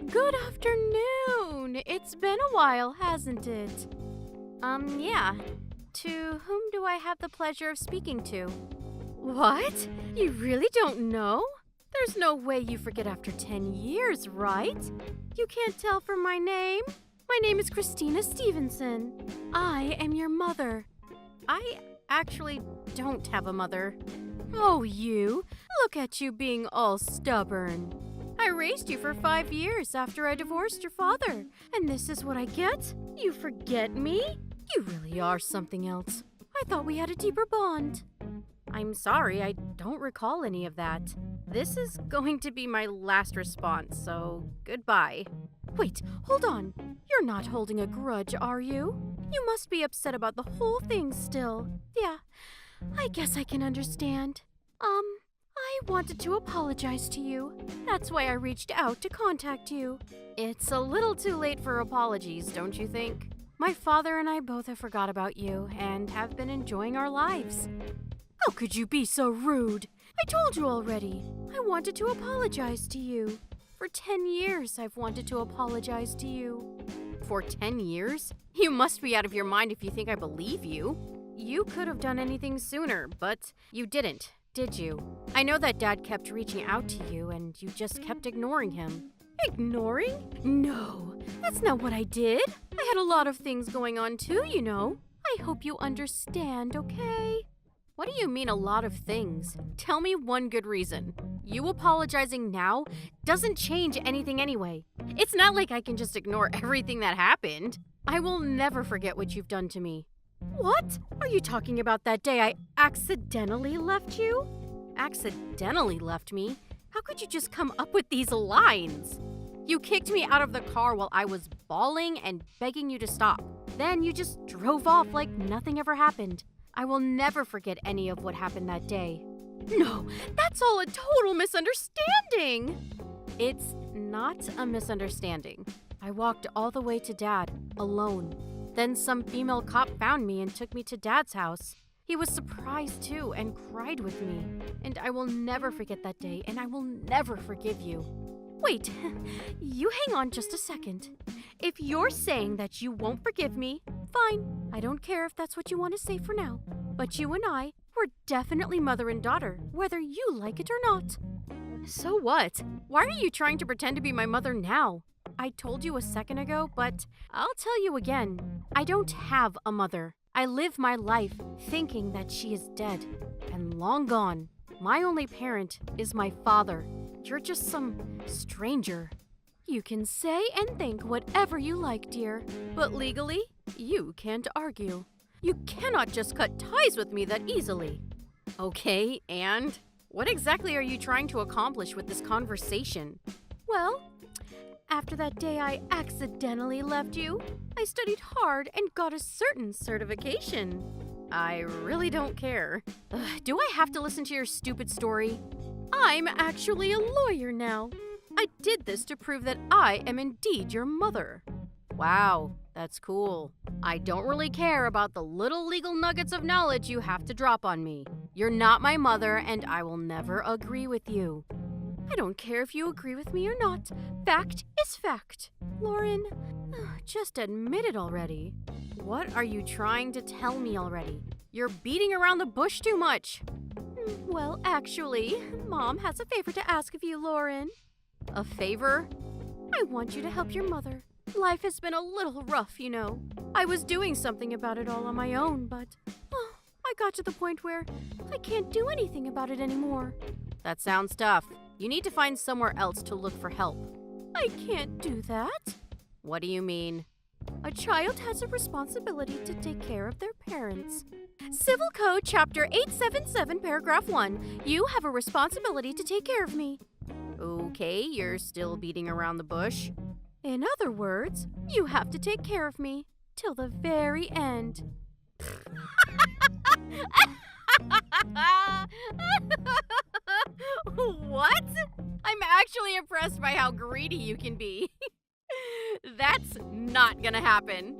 Good afternoon. It's been a while, hasn't it? Yeah. To whom do I have the pleasure of speaking to? What? You really don't know? There's no way you forget after 10 years, right? You can't tell from my name? My name is Christina Stevenson. I am your mother. I actually don't have a mother. Oh, you. Look at you being all stubborn. I raised you for 5 years after I divorced your father. And this is what I get? You forget me? You really are something else. I thought we had a deeper bond. I'm sorry, I don't recall any of that. This is going to be my last response, so goodbye. Wait, hold on. You're not holding a grudge, are you? You must be upset about the whole thing still. Yeah, I guess I can understand. I wanted to apologize to you. That's why I reached out to contact you. It's a little too late for apologies, don't you think? My father and I both have forgot about you and have been enjoying our lives. How could you be so rude? I told you already. I wanted to apologize to you. For 10 years, I've wanted to apologize to you. For 10 years? You must be out of your mind if you think I believe you. You could have done anything sooner, but you didn't, did you? I know that Dad kept reaching out to you and you just kept ignoring him. Ignoring? No, that's not what I did. I had a lot of things going on too, you know. I hope you understand, okay? What do you mean a lot of things? Tell me one good reason. You apologizing now doesn't change anything anyway. It's not like I can just ignore everything that happened. I will never forget what you've done to me. What? Are you talking about that day I accidentally left you? Accidentally left me? How could you just come up with these lines? You kicked me out of the car while I was bawling and begging you to stop. Then you just drove off like nothing ever happened. I will never forget any of what happened that day. No, that's all a total misunderstanding. It's not a misunderstanding. I walked all the way to Dad, alone. Then some female cop found me and took me to Dad's house. He was surprised too and cried with me. And I will never forget that day, and I will never forgive you. Wait, you hang on just a second. If you're saying that you won't forgive me, fine. I don't care if that's what you want to say for now. But you and I, we're definitely mother and daughter, whether you like it or not. So what? Why are you trying to pretend to be my mother now? I told you a second ago, but I'll tell you again. I don't have a mother. I live my life thinking that she is dead and long gone. My only parent is my father. You're just some stranger. You can say and think whatever you like, dear, but legally, you can't argue. You cannot just cut ties with me that easily. Okay, and what exactly are you trying to accomplish with this conversation? Well, after that day I accidentally left you, I studied hard and got a certain certification. I really don't care. Do I have to listen to your stupid story? I'm actually a lawyer now. I did this to prove that I am indeed your mother. Wow, that's cool. I don't really care about the little legal nuggets of knowledge you have to drop on me. You're not my mother, and I will never agree with you. I don't care if you agree with me or not. Fact is fact. Lauren, just admit it already. What are you trying to tell me already? You're beating around the bush too much. Well, actually, Mom has a favor to ask of you, Lauren. A favor? I want you to help your mother. Life has been a little rough, you know. I was doing something about it all on my own, but I got to the point where I can't do anything about it anymore. That sounds tough. You need to find somewhere else to look for help. I can't do that. What do you mean? A child has a responsibility to take care of their parents. Civil Code Chapter 877, Paragraph 1. You have a responsibility to take care of me. Okay, you're still beating around the bush. In other words, you have to take care of me till the very end. What? I'm actually impressed by how greedy you can be. That's not gonna happen.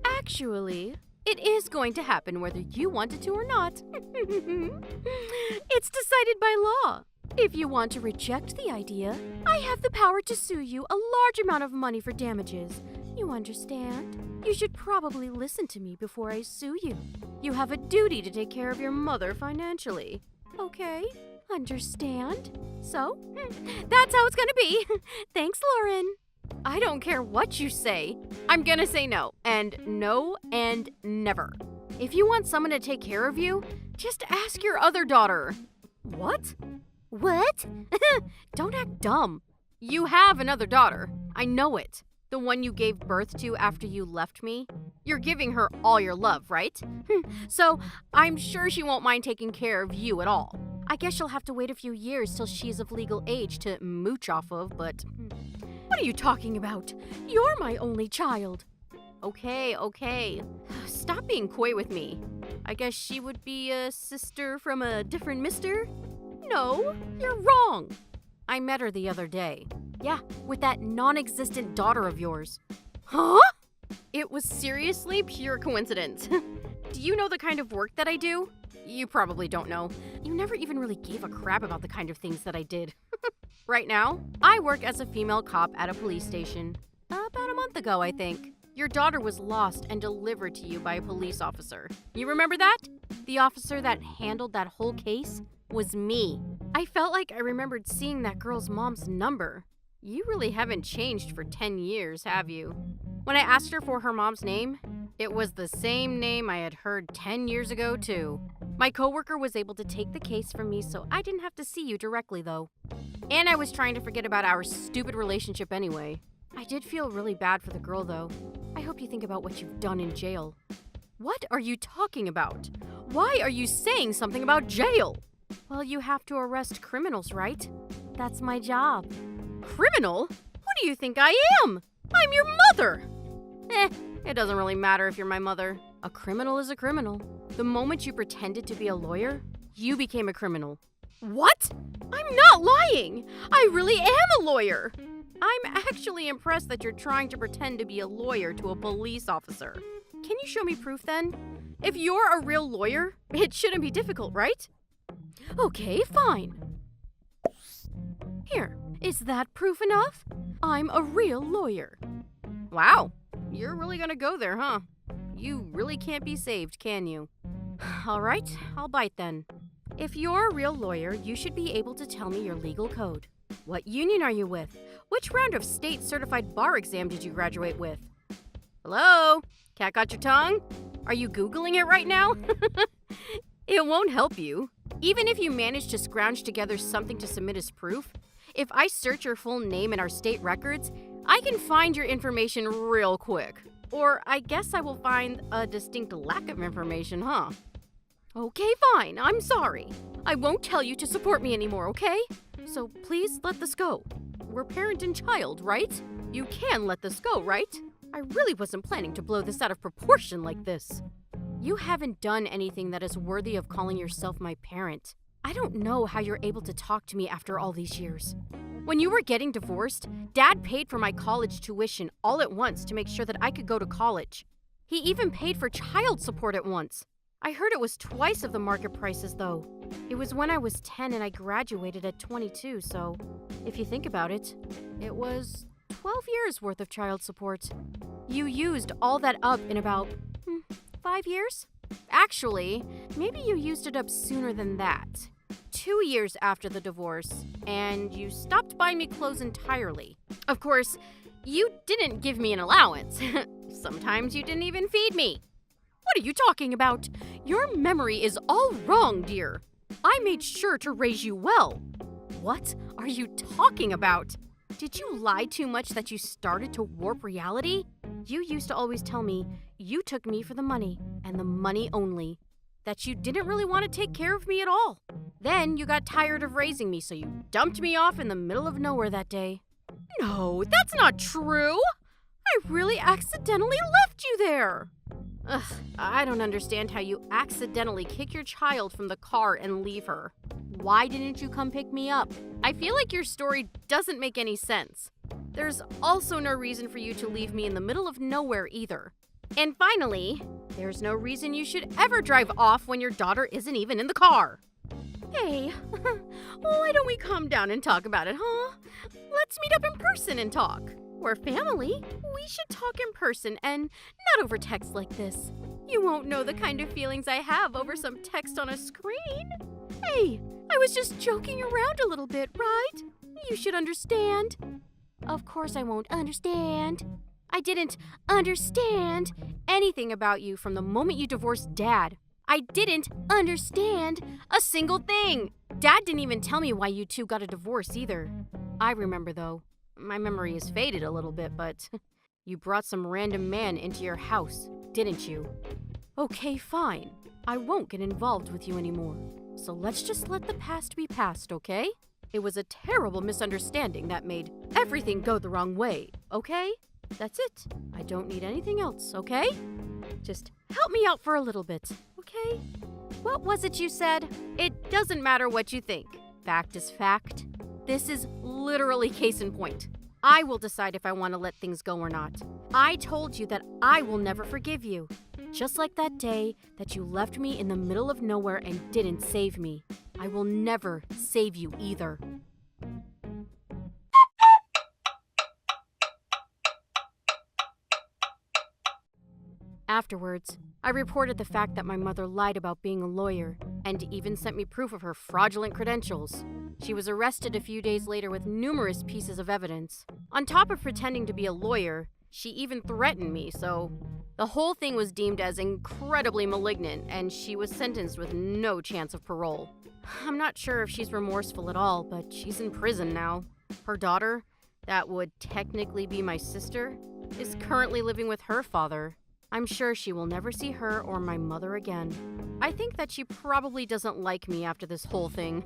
Actually, it is going to happen whether you want it to or not. It's decided by law. If you want to reject the idea, I have the power to sue you a large amount of money for damages. You understand? You should probably listen to me before I sue you. You have a duty to take care of your mother financially. Okay? Understand? So, that's how it's gonna be. Thanks, Lauren. I don't care what you say. I'm gonna say no, and never. If you want someone to take care of you, just ask your other daughter. What? What? Don't act dumb. You have another daughter. I know it. The one you gave birth to after you left me. You're giving her all your love, right? So I'm sure she won't mind taking care of you at all. I guess you'll have to wait a few years till she's of legal age to mooch off of, but... What are you talking about? You're my only child. Okay. Stop being coy with me. I guess she would be a sister from a different mister? No, you're wrong. I met her the other day. Yeah, with that non-existent daughter of yours. Huh? It was seriously pure coincidence. Do you know the kind of work that I do? You probably don't know. You never even really gave a crap about the kind of things that I did. Right now, I work as a female cop at a police station. About a month ago, I think. Your daughter was lost and delivered to you by a police officer. You remember that? The officer that handled that whole case was me. I felt like I remembered seeing that girl's mom's number. You really haven't changed for 10 years, have you? When I asked her for her mom's name, it was the same name I had heard 10 years ago, too. My coworker was able to take the case from me, so I didn't have to see you directly, though. And I was trying to forget about our stupid relationship anyway. I did feel really bad for the girl, though. I hope you think about what you've done in jail. What are you talking about? Why are you saying something about jail? Well, you have to arrest criminals, right? That's my job. Criminal? Who do you think I am? I'm your mother! It doesn't really matter if you're my mother. A criminal is a criminal. The moment you pretended to be a lawyer, you became a criminal. What? I'm not lying! I really am a lawyer! I'm actually impressed that you're trying to pretend to be a lawyer to a police officer. Can you show me proof then? If you're a real lawyer, it shouldn't be difficult, right? Okay, fine. Here, is that proof enough? I'm a real lawyer. Wow, you're really gonna go there, huh? You really can't be saved, can you? All right, I'll bite then. If you're a real lawyer, you should be able to tell me your legal code. What union are you with? Which round of state certified bar exam did you graduate with? Hello? Cat got your tongue? Are you Googling it right now? It won't help you. Even if you manage to scrounge together something to submit as proof, if I search your full name in our state records, I can find your information real quick. Or I guess I will find a distinct lack of information, huh? Okay, fine. I'm sorry. I won't tell you to support me anymore, okay? So please let this go. We're parent and child, right? You can let this go, right? I really wasn't planning to blow this out of proportion like this. You haven't done anything that is worthy of calling yourself my parent. I don't know how you're able to talk to me after all these years. When you were getting divorced, Dad paid for my college tuition all at once to make sure that I could go to college. He even paid for child support at once. I heard it was twice of the market prices, though. It was when I was 10 and I graduated at 22, so if you think about it, it was 12 years worth of child support. You used all that up in about 5 years? Actually, maybe you used it up sooner than that. 2 years after the divorce, and you stopped buying me clothes entirely. Of course, you didn't give me an allowance. Sometimes you didn't even feed me. What are you talking about? Your memory is all wrong, dear. I made sure to raise you well. What are you talking about? Did you lie too much that you started to warp reality? You used to always tell me you took me for the money, and the money only. That you didn't really want to take care of me at all. Then you got tired of raising me, so you dumped me off in the middle of nowhere that day. No, that's not true. I really accidentally left you there. Ugh, I don't understand how you accidentally kick your child from the car and leave her. Why didn't you come pick me up? I feel like your story doesn't make any sense. There's also no reason for you to leave me in the middle of nowhere either. And finally, there's no reason you should ever drive off when your daughter isn't even in the car. Hey, why don't we calm down and talk about it, huh? Let's meet up in person and talk. We're family. We should talk in person and not over text like this. You won't know the kind of feelings I have over some text on a screen. Hey, I was just joking around a little bit, right? You should understand. Of course I won't understand. I didn't understand anything about you from the moment you divorced Dad. I didn't understand a single thing. Dad didn't even tell me why you two got a divorce either. I remember though. My memory is faded a little bit, but you brought some random man into your house, didn't you? Okay, fine. I won't get involved with you anymore. So let's just let the past be past, okay? It was a terrible misunderstanding that made everything go the wrong way, okay? That's it. I don't need anything else, okay? Just help me out for a little bit, okay? What was it you said? It doesn't matter what you think. Fact is fact. This is literally case in point. I will decide if I want to let things go or not. I told you that I will never forgive you. Just like that day that you left me in the middle of nowhere and didn't save me. I will never save you either. Afterwards, I reported the fact that my mother lied about being a lawyer and even sent me proof of her fraudulent credentials. She was arrested a few days later with numerous pieces of evidence. On top of pretending to be a lawyer, she even threatened me, so the whole thing was deemed as incredibly malignant and she was sentenced with no chance of parole. I'm not sure if she's remorseful at all, but she's in prison now. Her daughter, that would technically be my sister, is currently living with her father. I'm sure she will never see her or my mother again. I think that she probably doesn't like me after this whole thing.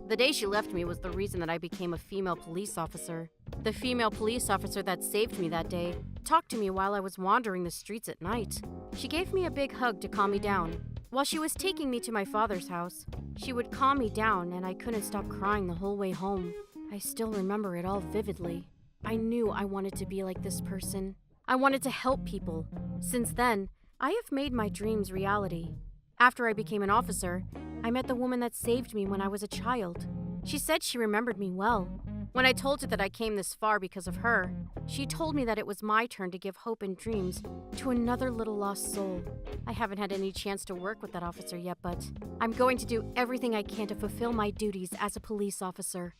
The day she left me was the reason that I became a female police officer. The female police officer that saved me that day talked to me while I was wandering the streets at night. She gave me a big hug to calm me down. While she was taking me to my father's house, she would calm me down and I couldn't stop crying the whole way home. I still remember it all vividly. I knew I wanted to be like this person. I wanted to help people. Since then, I have made my dreams reality. After I became an officer, I met the woman that saved me when I was a child. She said she remembered me well. When I told her that I came this far because of her, she told me that it was my turn to give hope and dreams to another little lost soul. I haven't had any chance to work with that officer yet, but I'm going to do everything I can to fulfill my duties as a police officer.